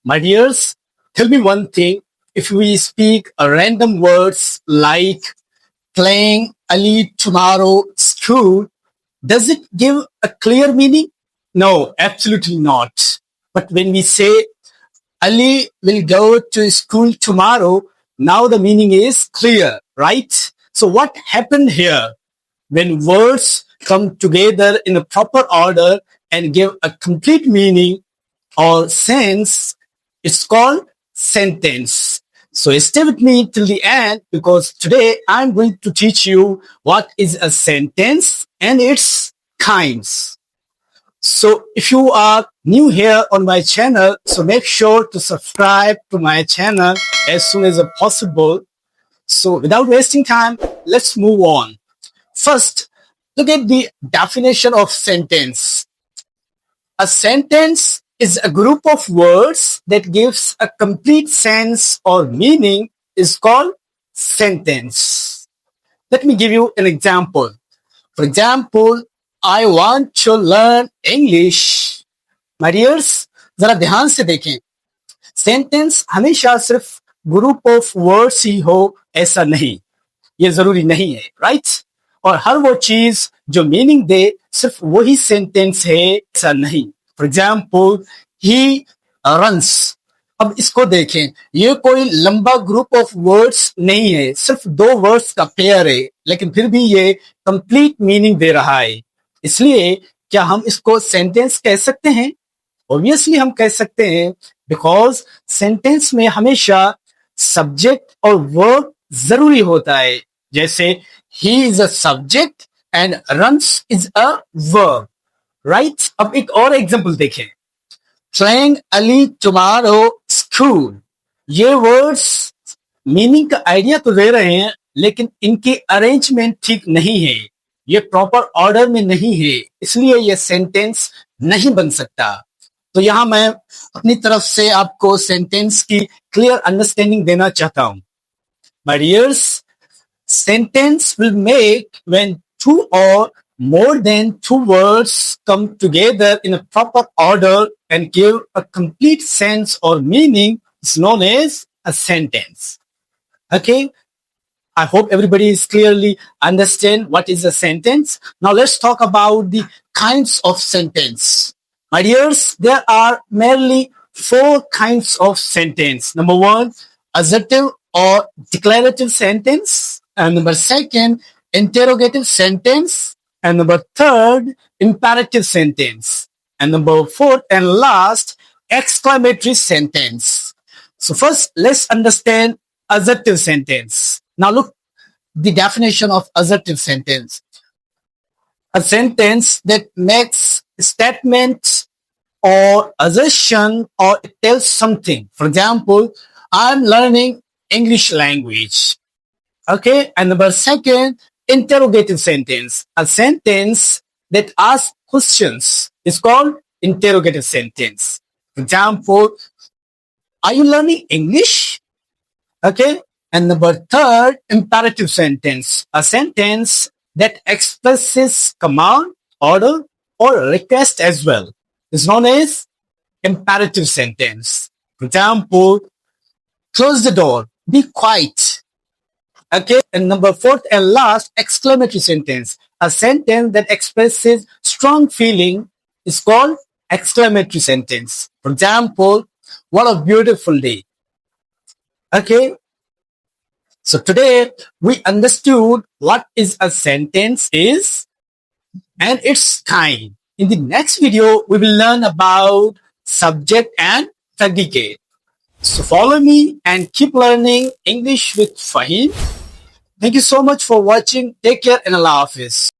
My dears, tell me one thing. If we speak a random words like playing Ali tomorrow school, does it give a clear meaning? No, absolutely not. But when we say Ali will go to school tomorrow, now the meaning is clear, right? So what happened here? When words come together in a proper order and give a complete meaning or sense, it's called sentence. So stay with me till the end because today I'm going to teach you what is a sentence and its kinds. So if you are new here on my channel, so make sure to subscribe to my channel as soon as possible. So without wasting time, let's move on. First, look at the definition of sentence. A sentence is a group of words that gives a complete sense or meaning is called sentence. Let me give you an example. For example, I want to learn English. My dears, जरा ध्यान से देखें. Sentence हमेशा सिर्फ group of words ही हो ऐसा नहीं, ये जरूरी नहीं है, राइट? और हर वो चीज जो मीनिंग दे सिर्फ वही सेंटेंस है ऐसा नहीं. For example, he runs. अब इसको देखें, ये कोई लंबा ग्रुप ऑफ वर्ड्स नहीं है, सिर्फ दो वर्ड्स का पेयर है, लेकिन फिर भी ये कंप्लीट मीनिंग दे रहा है. इसलिए क्या हम इसको सेंटेंस कह सकते हैं? ऑब्वियसली हम कह सकते हैं, बिकॉज सेंटेंस में हमेशा सब्जेक्ट और वर्ब जरूरी होता है. जैसे he is a subject and runs is a verb, right? अब एक और एग्जांपल देखें. Playing Ali tomorrow school. ये वर्ड्स मीनिंग का आइडिया तो दे रहे हैं, लेकिन इनकी अरेंजमेंट ठीक नहीं है, ये प्रॉपर ऑर्डर में नहीं है, इसलिए ये सेंटेंस नहीं बन सकता. तो यहां मैं अपनी तरफ से आपको सेंटेंस की क्लियर अंडरस्टैंडिंग देना चाहता हूं. My dears, sentence will make when two or more than two words come together in a proper order and give a complete sense or meaning is known as a sentence. Okay? I hope everybody is clearly understand what is a sentence. Now let's talk about the kinds of sentence. My dears, there are merely four kinds of sentence. Number one, assertive or declarative sentence. And number second, interrogative sentence. And number third, imperative sentence. And number fourth and last, exclamatory sentence. So first, let's understand assertive sentence. Now look the definition of assertive sentence. A sentence that makes statement or assertion or it tells something. For example, I'm learning English language. Okay, and number second, interrogative sentence. A sentence that asks questions is called interrogative sentence. For example, are you learning English? Okay, and number third, imperative sentence. A sentence that expresses command, order, or request as well is known as imperative sentence. For example, close the door, be quiet. Okay, and number fourth and last, exclamatory sentence. A sentence that expresses strong feeling is called exclamatory sentence. For example, what a beautiful day. Okay, so today we understood what is a sentence is and its kind. In the next video, we will learn about subject and predicate. So follow me and keep learning English with Fahim. Thank you so much for watching. Take care and Allah Hafiz.